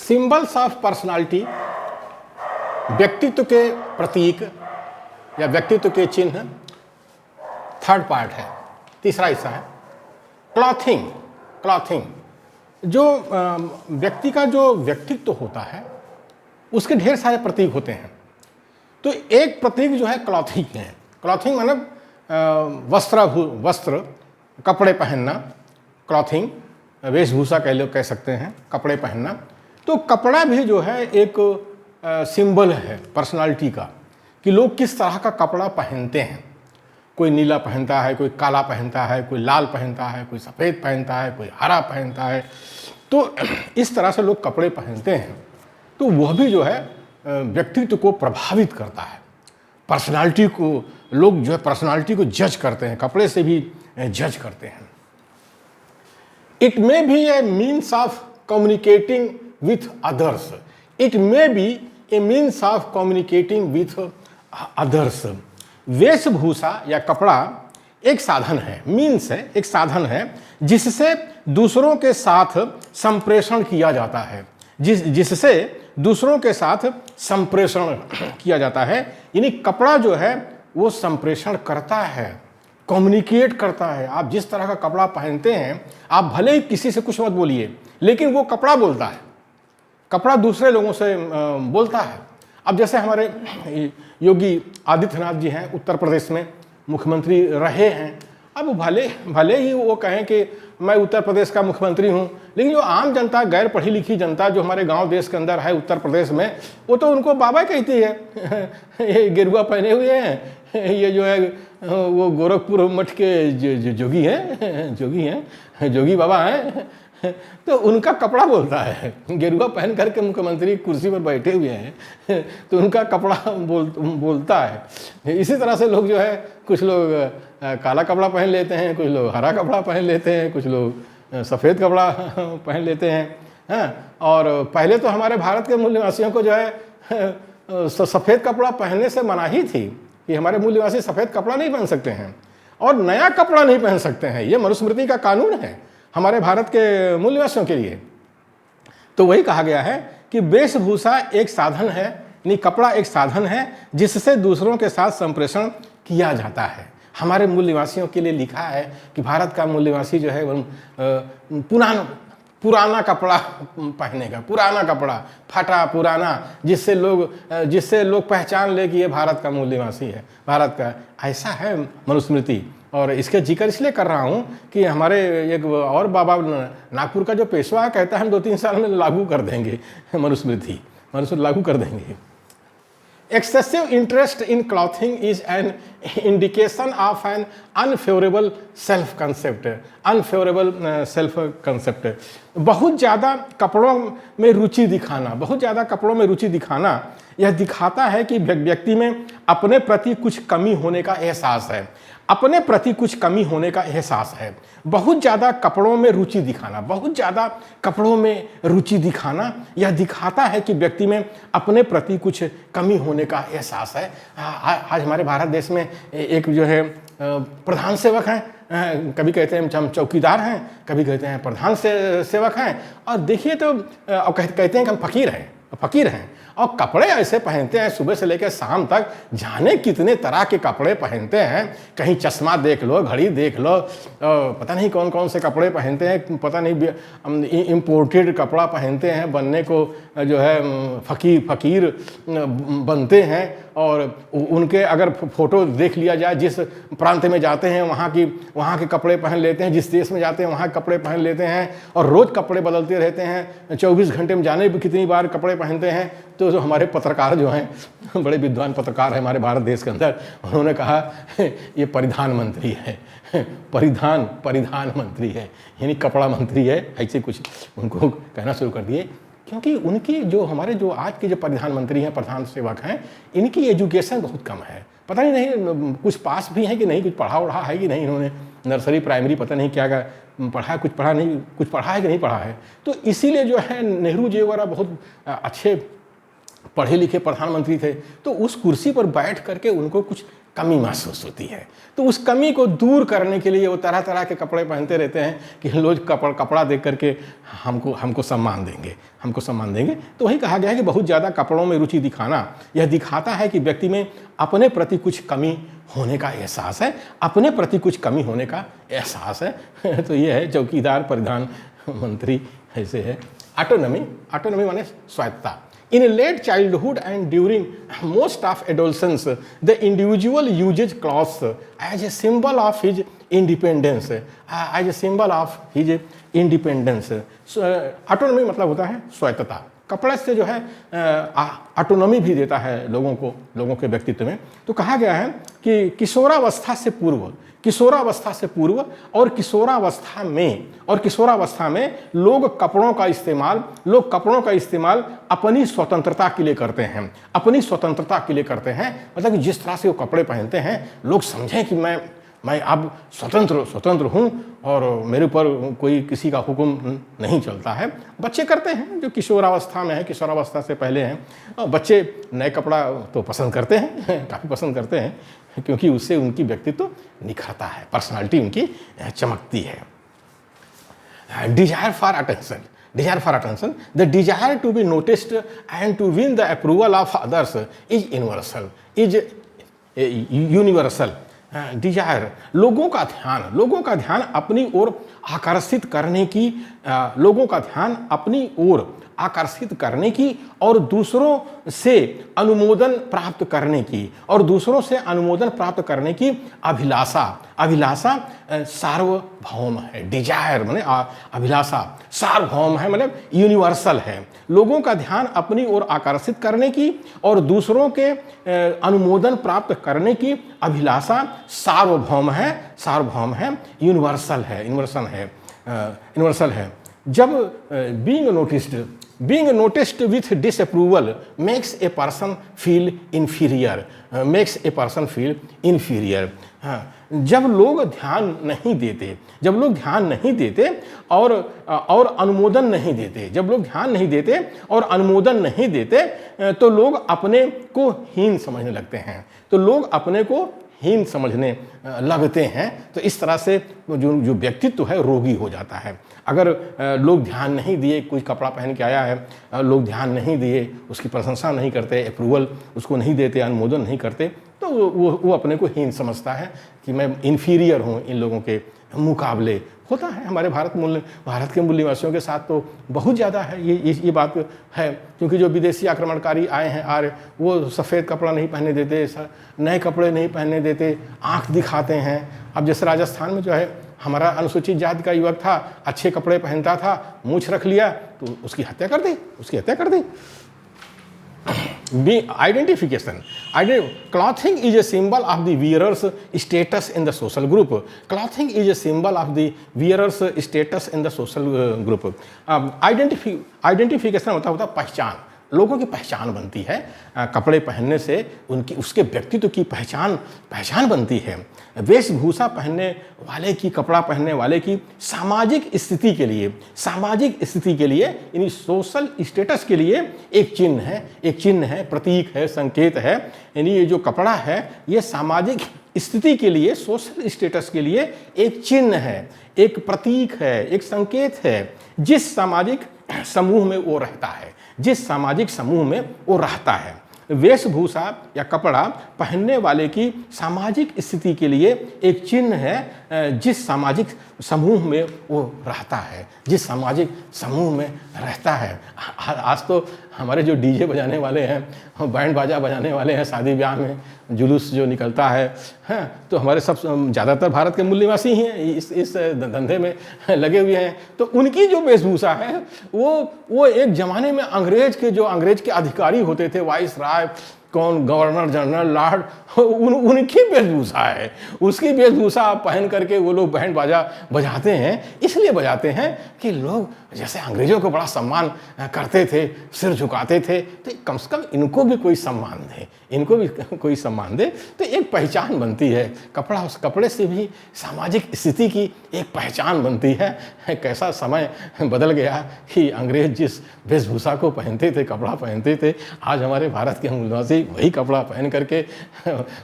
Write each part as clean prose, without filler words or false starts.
Symbols of personality, व्यक्तित्व के प्रतीक या व्यक्तित्व के चिन्ह, थर्ड पार्ट है, तीसरा हिस्सा है क्लॉथिंग। क्लॉथिंग जो व्यक्ति का जो व्यक्तित्व होता है उसके ढेर सारे प्रतीक होते हैं। तो एक प्रतीक जो है क्लॉथिंग है। क्लॉथिंग मतलब वस्त्र, कपड़े पहनना, क्लॉथिंग वेशभूषा कह सकते हैं, कपड़े पहनना। तो कपड़ा भी जो है एक सिंबल है पर्सनालिटी का कि लोग किस तरह का कपड़ा पहनते हैं। कोई नीला पहनता है, कोई काला पहनता है, कोई लाल पहनता है, कोई सफ़ेद पहनता है, कोई हरा पहनता है। तो इस तरह से लोग कपड़े पहनते हैं। तो वह भी जो है व्यक्तित्व को प्रभावित करता है। पर्सनालिटी को लोग जो है पर्सनालिटी को जज करते हैं, कपड़े से भी जज करते हैं। It may be A means of communicating with others. It may be A means of communicating with others. वेशभूषा या कपड़ा एक साधन है, मीन्स है, एक साधन है जिससे दूसरों के साथ संप्रेषण किया जाता है, जिससे दूसरों के साथ संप्रेषण किया जाता है। यानी कपड़ा जो है वो संप्रेषण करता है, कम्युनिकेट करता है। आप जिस तरह का कपड़ा पहनते हैं, आप भले ही किसी से कुछ मत बोलिए, लेकिन वो कपड़ा बोलता है, कपड़ा दूसरे लोगों से बोलता है। अब जैसे हमारे योगी आदित्यनाथ जी हैं, उत्तर प्रदेश में मुख्यमंत्री रहे हैं। अब भले ही वो कहें कि मैं उत्तर प्रदेश का मुख्यमंत्री हूँ, लेकिन जो आम जनता, गैर पढ़ी लिखी जनता जो हमारे गांव देश के अंदर है उत्तर प्रदेश में, वो तो उनको बाबा कहती है। ये गेरुआ पहने हुए हैं, ये जो है वो गोरखपुर मठ के जोगी हैं, जोगी बाबा हैं। तो उनका कपड़ा बोलता है। गेरुआ पहन करके मुख्यमंत्री कुर्सी पर बैठे हुए हैं, तो उनका कपड़ा बोलता है। इसी तरह से लोग जो है, कुछ लोग काला कपड़ा पहन लेते हैं, कुछ लोग हरा कपड़ा पहन लेते हैं, कुछ लोग सफ़ेद कपड़ा पहन लेते हैं। और पहले तो हमारे भारत के मूल निवासियों को जो है सफ़ेद कपड़ा पहनने से मनाही थी कि हमारे मूल निवासी सफ़ेद कपड़ा नहीं पहन सकते हैं और नया कपड़ा नहीं पहन सकते हैं। ये मनुस्मृति का कानून है हमारे भारत के मूल निवासियों के लिए। तो वही कहा गया है कि वेशभूषा एक साधन है, यानी कपड़ा एक साधन है जिससे दूसरों के साथ संप्रेषण किया जाता है। हमारे मूल निवासियों के लिए लिखा है कि भारत का मूल निवासी जो है पुराना कपड़ा पहनेगा, पुराना कपड़ा, फटा पुराना, जिससे लोग पहचान ले कि ये भारत का मूल निवासी है, भारत का। ऐसा है मनुस्मृति। और इसका जिक्र इसलिए कर रहा हूँ कि हमारे एक और बाबा नागपुर का जो पेशवा है, कहता है हम 2-3 साल में लागू कर देंगे मनुस्मृति लागू कर देंगे। Excessive interest in clothing is an indication of an unfavorable self-concept. बहुत ज़्यादा कपड़ों में रुचि दिखाना, यह दिखाता है कि व्यक्ति में अपने प्रति कुछ कमी होने का एहसास है। बहुत ज़्यादा कपड़ों में रुचि दिखाना, यह दिखाता है कि व्यक्ति में अपने प्रति कुछ कमी होने का एहसास है। आज हमारे भारत देश में एक जो है प्रधान सेवक हैं, कभी कहते हैं हम चौकीदार हैं, कभी कहते हैं प्रधान सेवक हैं, और देखिए तो कहते हैं कि हम फकीर हैं और कपड़े ऐसे पहनते हैं सुबह से लेकर शाम तक, जाने कितने तरह के कपड़े पहनते हैं। कहीं चश्मा देख लो, घड़ी देख लो, पता नहीं कौन कौन से कपड़े पहनते हैं, पता नहीं इम्पोर्टेड कपड़ा पहनते हैं, बनने को जो है फकीर बनते हैं। और उनके अगर फ़ोटो देख लिया जाए, जिस प्रांत में जाते हैं वहाँ के कपड़े पहन लेते हैं, जिस देश में जाते हैं वहाँ के कपड़े पहन लेते हैं, और रोज़ कपड़े बदलते रहते हैं। 24 घंटे में जाने भी कितनी बार कपड़े पहनते हैं। तो जो हमारे पत्रकार जो हैं, बड़े विद्वान पत्रकार हैं हमारे भारत देश के अंदर, उन्होंने कहा ये परिधान मंत्री है, परिधान मंत्री है, यानी कपड़ा मंत्री है, ऐसे कुछ उनको कहना शुरू कर दिए। क्योंकि उनकी जो हमारे जो आज के जो प्रधानमंत्री हैं, प्रधान सेवक हैं, इनकी एजुकेशन बहुत कम है। पता नहीं कुछ पास भी है कि नहीं, कुछ पढ़ा है कि नहीं, इन्होंने नर्सरी प्राइमरी पता नहीं क्या पढ़ा है, कुछ पढ़ा है कि नहीं पढ़ा है। तो इसीलिए जो है नेहरू जी वगैरह बहुत अच्छे पढ़े लिखे प्रधानमंत्री थे, तो उस कुर्सी पर बैठ करके उनको कुछ कमी महसूस होती है। तो उस कमी को दूर करने के लिए वो तरह तरह के कपड़े पहनते रहते हैं कि लोग कपड़ा देख करके हमको सम्मान देंगे। तो वही कहा गया है कि बहुत ज़्यादा कपड़ों में रुचि दिखाना यह दिखाता है कि व्यक्ति में अपने प्रति कुछ कमी होने का एहसास है, तो ये है चौकीदार प्रधानमंत्री ऐसे है। ऑटोनॉमी माने स्वायत्तता। In late childhood and during most of adolescence, the individual uses clothes as a symbol of his independence, So, autonomy मतलब होता है स्वायत्तता। कपड़े से जो है ऑटोनॉमी भी देता है लोगों के व्यक्तित्व में। तो कहा गया है कि किशोरावस्था से पूर्व और किशोरावस्था में लोग कपड़ों का इस्तेमाल अपनी स्वतंत्रता के लिए करते हैं। मतलब कि जिस तरह से वो कपड़े पहनते हैं लोग समझें कि मैं अब स्वतंत्र हूँ और मेरे ऊपर कोई किसी का हुक्म नहीं चलता है। बच्चे करते हैं जो किशोरावस्था में है, किशोरावस्था से पहले हैं। बच्चे नए कपड़ा तो पसंद करते हैं, काफ़ी पसंद करते हैं, क्योंकि उससे उनकी व्यक्तित्व निखरता है, पर्सनालिटी उनकी चमकती है। Desire for attention, the desire to be noticed and to win the approval of others is universal. Desire लोगों का ध्यान अपनी ओर आकर्षित करने की और दूसरों से अनुमोदन प्राप्त करने की अभिलाषा सार्वभौम है। डिजायर माने अभिलाषा, सार्वभौम है मतलब यूनिवर्सल है। लोगों का ध्यान अपनी ओर आकर्षित करने की और दूसरों के अनुमोदन प्राप्त करने की अभिलाषा सार्वभौम है, यूनिवर्सल है। जब being noticed with disapproval makes a person feel inferior, जब लोग ध्यान नहीं देते और अनुमोदन नहीं देते, तो लोग अपने को हीन समझने लगते हैं। तो इस तरह से जो व्यक्तित्व है रोगी हो जाता है। अगर लोग ध्यान नहीं दिए, कोई कपड़ा पहन के आया है, लोग ध्यान नहीं दिए, उसकी प्रशंसा नहीं करते, अप्रूवल उसको नहीं देते, अनुमोदन नहीं करते, तो वो अपने को हीन समझता है कि मैं इन्फीरियर हूँ इन लोगों के मुकाबले। होता है हमारे भारत के मूल निवासियों के साथ तो बहुत ज़्यादा है ये बात है, क्योंकि जो विदेशी आक्रमणकारी आए हैं वो सफ़ेद कपड़ा नहीं पहनने देते, नए कपड़े नहीं पहनने देते, आँख दिखाते हैं। अब जैसे राजस्थान में जो है हमारा अनुसूचित जाति का युवक था, अच्छे कपड़े पहनता था, मूंछ रख लिया तो उसकी हत्या कर दी। Identification. Clothing is a symbol of the wearer's status in the social group. Identification होता पहचान, लोगों की पहचान बनती है। कपड़े पहनने से उसके व्यक्तित्व की पहचान बनती है। वेशभूषा पहनने वाले की, कपड़ा पहनने वाले की सामाजिक स्थिति के लिए यानी सोशल स्टेटस के लिए एक चिन्ह है, प्रतीक है, संकेत है। यानी ये जो कपड़ा है ये सामाजिक स्थिति के लिए, सोशल स्टेटस के लिए एक चिन्ह है, एक प्रतीक है, एक संकेत है। जिस सामाजिक समूह में वो रहता है। वेशभूषा या कपड़ा पहनने वाले की सामाजिक स्थिति के लिए एक चिन्ह है, जिस सामाजिक समूह में वो रहता है, आज तो हमारे जो डीजे बजाने वाले हैं, बैंड बाजा बजाने वाले हैं, शादी ब्याह में जुलूस जो निकलता है, तो हमारे सब ज़्यादातर भारत के मूल निवासी ही हैं, इस धंधे में लगे हुए हैं। तो उनकी जो वेशभूषा है वो एक ज़माने में अंग्रेज के अधिकारी होते थे, वाइस राय, गवर्नर जनरल, लॉर्ड, उनकी वेशभूषा है। उसकी वेशभूषा पहन करके वो लोग बैंड बाजा बजाते हैं। इसलिए बजाते हैं कि लोग जैसे अंग्रेजों को बड़ा सम्मान करते थे, सिर झुकाते थे, तो कम से कम इनको भी कोई सम्मान दे, तो एक पहचान बनती है। कपड़ा, उस कपड़े से भी सामाजिक स्थिति की एक पहचान बनती है। कैसा समय बदल गया कि अंग्रेज जिस वेशभूषा को पहनते थे, कपड़ा पहनते थे, आज हमारे भारत के निवासी गांधी वही कपड़ा पहन करके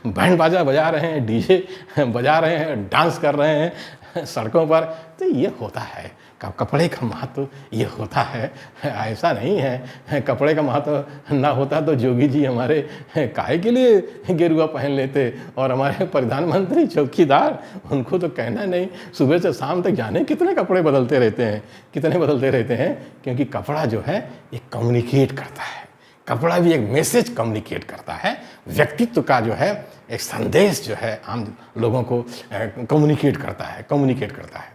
बैंड बाजा बजा रहे हैं, डीजे बजा रहे हैं, डांस कर रहे हैं सड़कों पर। तो ये होता है, कपड़े का महत्व ये होता है। ऐसा नहीं है कपड़े का महत्व ना होता तो जोगी जी हमारे काहे के लिए गेरुआ पहन लेते, और हमारे प्रधानमंत्री चौकीदार उनको तो कहना नहीं, सुबह से शाम तक जाने कितने कपड़े बदलते रहते हैं, कितने बदलते रहते हैं। क्योंकि कपड़ा जो है ये कम्युनिकेट करता है, कपड़ा भी एक मैसेज कम्युनिकेट करता है, व्यक्तित्व का जो है एक संदेश जो है आम लोगों को कम्युनिकेट करता है।